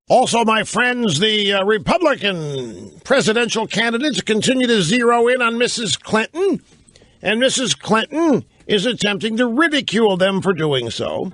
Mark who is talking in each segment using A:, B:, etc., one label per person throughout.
A: Also, my friends, the Republican presidential candidates continue to zero in on Mrs. Clinton, and Mrs. Clinton is attempting to ridicule them for doing so.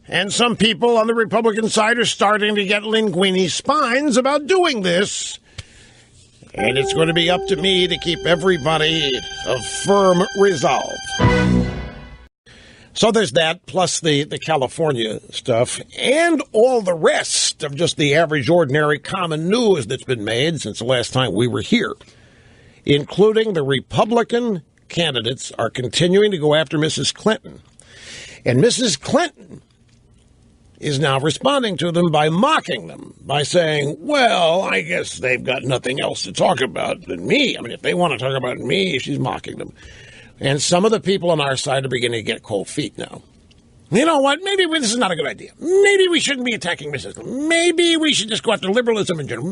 A: And some people on the Republican side are starting to get linguini spines about doing this. And it's going to be up to me to keep everybody of firm resolve. So there's that, plus the California stuff, and all the rest of just the average, ordinary, common news that's been made since the last time we were here, including the Republican candidates are continuing to go after Mrs. Clinton. And Mrs. Clinton is now responding to them by mocking them, by saying, well, I guess they've got nothing else to talk about than me. I mean, if they want to talk about me, she's mocking them. And some of the people on our side are beginning to get cold feet now. You know what? Maybe this is not a good idea. Maybe we shouldn't be attacking Mrs. Clinton. Maybe we should just go after liberalism in general.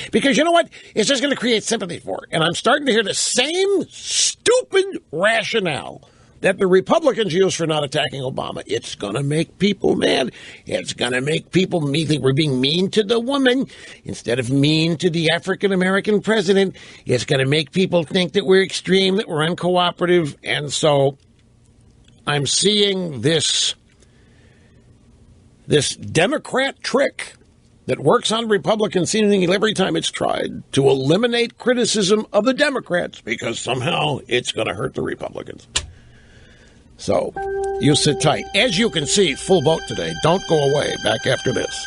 A: Because you know what? It's just going to create sympathy for her. And I'm starting to hear the same stupid rationale that the Republicans use for not attacking Obama. It's going to make people mad. It's going to make people think we're being mean to the woman instead of mean to the African-American president. It's going to make people think that we're extreme, that we're uncooperative. And so I'm seeing this Democrat trick that works on Republicans seemingly every time it's tried to eliminate criticism of the Democrats because somehow it's going to hurt the Republicans. So, you sit tight. As you can see, full vote today. Don't go away. Back after this.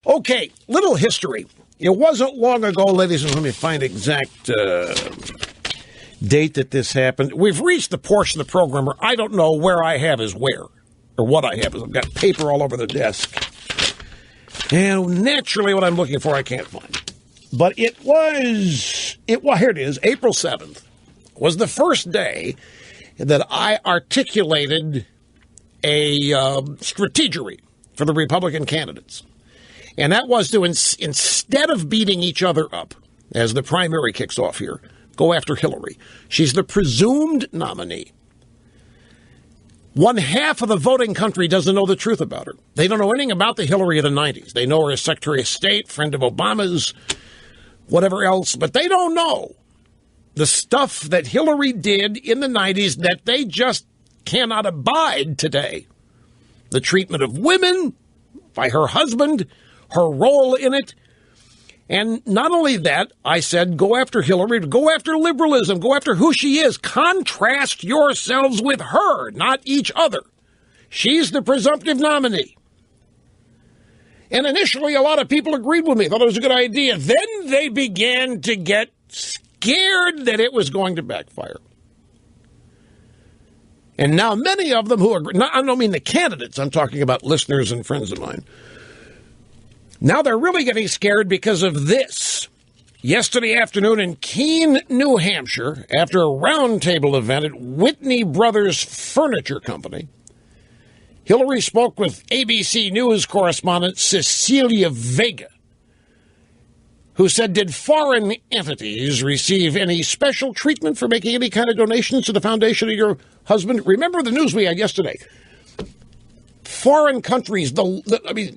A: Okay, little history. It wasn't long ago, ladies and gentlemen, let me find exact date that this happened. We've reached the portion of the program where I don't know where I have is where, or what I have is I've got paper all over the desk. And naturally what I'm looking for I can't find. But here it is, April 7th was the first day that I articulated a strategery for the Republican candidates. And that was to, instead of beating each other up, as the primary kicks off here, go after Hillary. She's the presumed nominee. One half of the voting country doesn't know the truth about her. They don't know anything about the Hillary of the 90s. They know her as Secretary of State, friend of Obama's, whatever else, but they don't know the stuff that Hillary did in the 90s that they just cannot abide today. The treatment of women by her husband, her role in it. And not only that, I said, go after Hillary, go after liberalism, go after who she is. Contrast yourselves with her, not each other. She's the presumptive nominee. And initially, a lot of people agreed with me, thought it was a good idea. Then they began to get scared that it was going to backfire. And now many of them who agree, I don't mean the candidates, I'm talking about listeners and friends of mine. Now they're really getting scared because of this. Yesterday afternoon in Keene, New Hampshire, after a roundtable event at Whitney Brothers Furniture Company, Hillary spoke with ABC News correspondent Cecilia Vega, who said, did foreign entities receive any special treatment for making any kind of donations to the foundation of your husband? Remember the news we had yesterday. Foreign countries,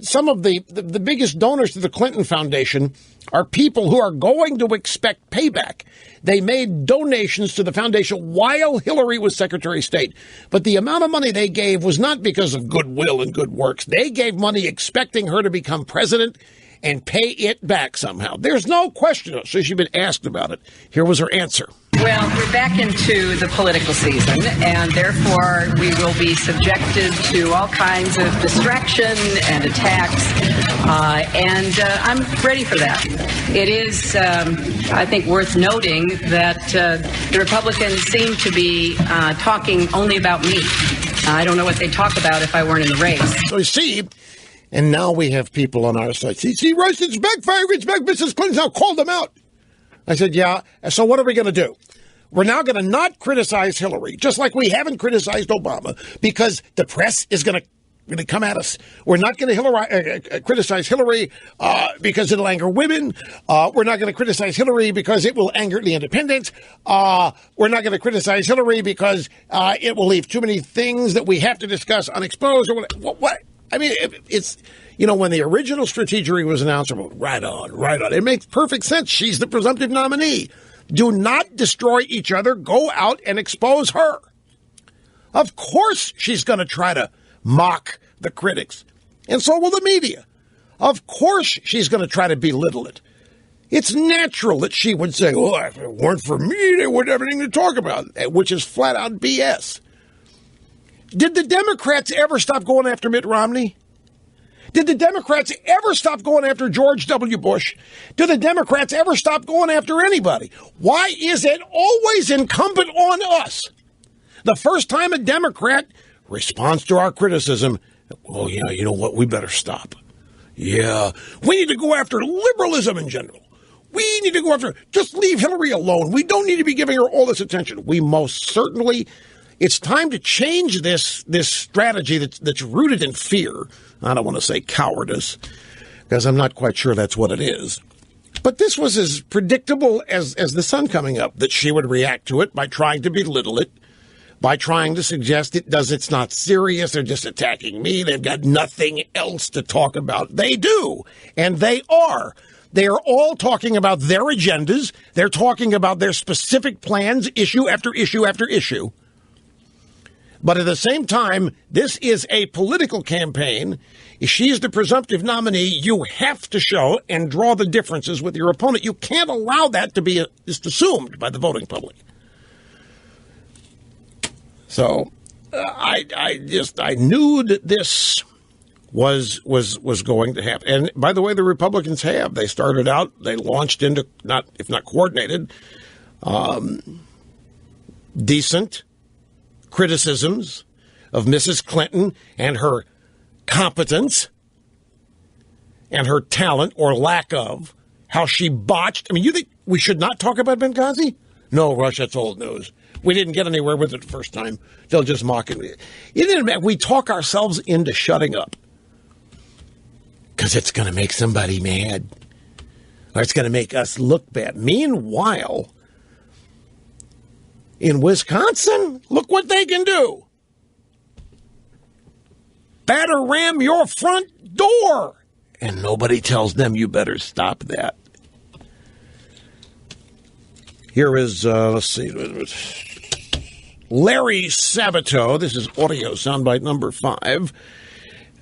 A: some of the biggest donors to the Clinton Foundation are people who are going to expect payback. They made donations to the foundation while Hillary was Secretary of State. But the amount of money they gave was not because of goodwill and good works. They gave money expecting her to become president and pay it back somehow. There's no question. So she'd been asked about it. Here was her answer.
B: Well, we're back into the political season, and therefore we will be subjected to all kinds of distraction and attacks, and I'm ready for that. It is, I think, worth noting that the Republicans seem to be talking only about me. I don't know what they'd talk about if I weren't in the race.
A: So you see, and now we have people on our side. See, Rush, it's backfiring. It's back. Mrs. Clinton's now called them out. I said, yeah, so what are we going to do? We're now going to not criticize Hillary, just like we haven't criticized Obama, because the press is going to come at us. We're not going to criticize Hillary because it'll anger women. We're not going to criticize Hillary because it will anger the independents. We're not going to criticize Hillary because it will leave too many things that we have to discuss unexposed. Or what? I mean, it's, when the original strategery was announced, right on. It makes perfect sense. She's the presumptive nominee. Do not destroy each other. Go out and expose her. Of course she's going to try to mock the critics. And so will the media. Of course she's going to try to belittle it. It's natural that she would say, if it weren't for me, they wouldn't have anything to talk about, which is flat out BS. Did the Democrats ever stop going after Mitt Romney? Did the Democrats ever stop going after George W. Bush? Do the Democrats ever stop going after anybody? Why is it always incumbent on us? The first time a Democrat responds to our criticism, you know what, we better stop. Yeah, we need to go after liberalism in general. We need to go after, just leave Hillary alone. We don't need to be giving her all this attention. We most certainly, it's time to change this strategy that's rooted in fear. I don't want to say cowardice, because I'm not quite sure that's what it is. But this was as predictable as the sun coming up, that she would react to it by trying to belittle it, by trying to suggest it's not serious, they're just attacking me, they've got nothing else to talk about. They do, and they are. They are all talking about their agendas. They're talking about their specific plans, issue after issue after issue. But at the same time, this is a political campaign. If she's the presumptive nominee, you have to show and draw the differences with your opponent. You can't allow that to be just assumed by the voting public. So I knew that this was going to happen. And by the way, the Republicans have. They started out, they launched into, if not coordinated, decent criticisms of Mrs. Clinton and her competence and her talent or lack of, how she botched. I mean, you think we should not talk about Benghazi? No, Rush, that's old news. We didn't get anywhere with it the first time. They'll just mock it. It didn't matter. We talk ourselves into shutting up because it's going to make somebody mad, or it's going to make us look bad. Meanwhile, in Wisconsin, look what they can do. Batter ram your front door. And nobody tells them you better stop that. Here is, let's see, Larry Sabato. This is audio soundbite number 5.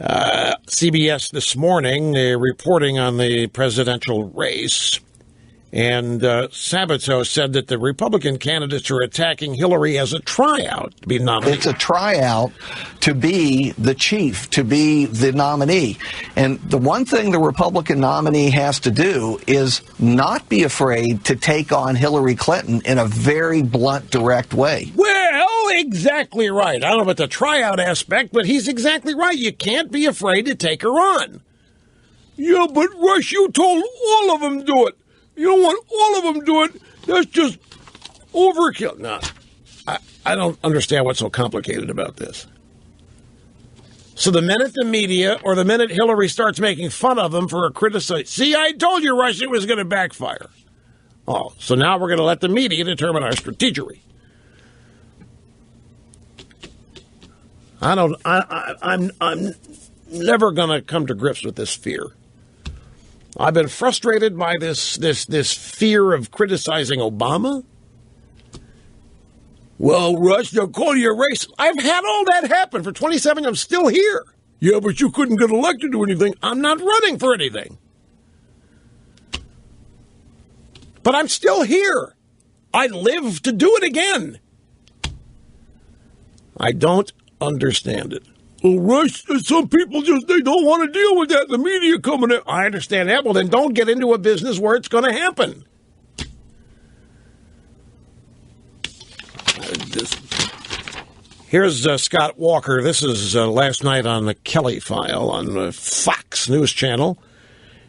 A: CBS this morning reporting on the presidential race. And Sabato said that the Republican candidates are attacking Hillary as a tryout to be nominated.
C: It's a tryout to be the chief, to be the nominee. And the one thing the Republican nominee has to do is not be afraid to take on Hillary Clinton in a very blunt, direct way.
A: Well, exactly right. I don't know about the tryout aspect, but he's exactly right. You can't be afraid to take her on. Yeah, but Rush, you told all of them do it. You don't want all of them do it. That's just overkill. No, I don't understand what's so complicated about this. So the minute the media or the minute Hillary starts making fun of them for a criticism, see, I told you, Rush, it was going to backfire. Oh, so now we're going to let the media determine our strategery. I'm never going to come to grips with this fear. I've been frustrated by this fear of criticizing Obama. Well, Rush, they'll call you a racist. I've had all that happen for 27 years. I'm still here. Yeah, but you couldn't get elected to anything. I'm not running for anything. But I'm still here. I live to do it again. I don't understand it. Well, Rush, some people they don't want to deal with that. The media coming in. I understand that. Well, then don't get into a business where it's going to happen. Here's Scott Walker. This is last night on the Kelly File on the Fox News Channel.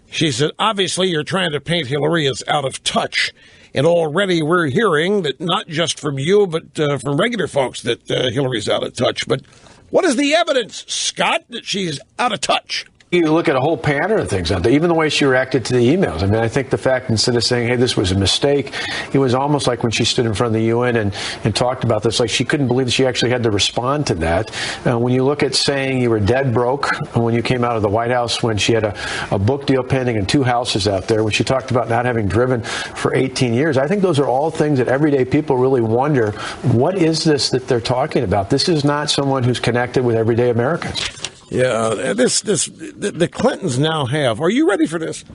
A: She said, obviously, you're trying to paint Hillary as out of touch. And already we're hearing that not just from you, but from regular folks that Hillary's out of touch. But what is the evidence, Scott, that she's out of touch?
D: You look at a whole pattern of things out there, even the way she reacted to the emails. I mean, I think the fact, instead of saying, hey, this was a mistake, it was almost like when she stood in front of the UN and talked about this, like she couldn't believe that she actually had to respond to that. When you look at saying you were dead broke when you came out of the White House, when she had a book deal pending and 2 houses out there, when she talked about not having driven for 18 years, I think those are all things that everyday people really wonder, what is this that they're talking about? This is not someone who's connected with everyday Americans.
A: Yeah, the Clintons now have, are you ready for this?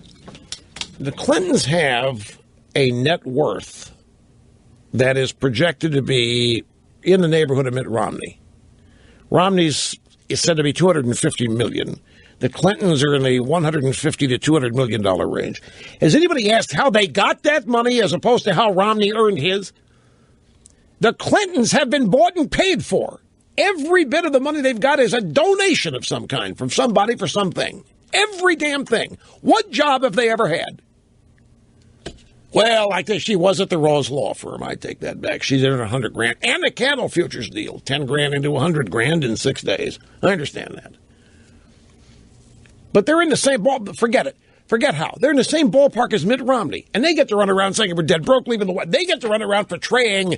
A: The Clintons have a net worth that is projected to be in the neighborhood of Mitt Romney. Romney's is said to be $250 million. The Clintons are in the $150 to $200 million range. Has anybody asked how they got that money as opposed to how Romney earned his? The Clintons have been bought and paid for. Every bit of the money they've got is a donation of some kind from somebody for something. Every damn thing. What job have they ever had? Well, I think she was at the Rose Law Firm. I take that back. She's in $100,000. And the cattle futures deal, $10,000 into $100,000 in 6 days. I understand that. But they're in the same ball. Forget it. Forget how. They're in the same ballpark as Mitt Romney. And they get to run around saying we're dead broke, leaving the White. They get to run around portraying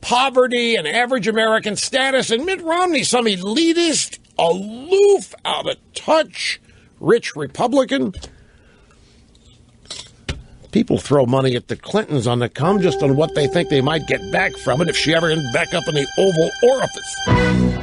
A: poverty and average American status, and Mitt Romney, some elitist, aloof, out of touch, rich Republican. People throw money at the Clintons on the come just on what they think they might get back from it if she ever ends back up in the Oval Office.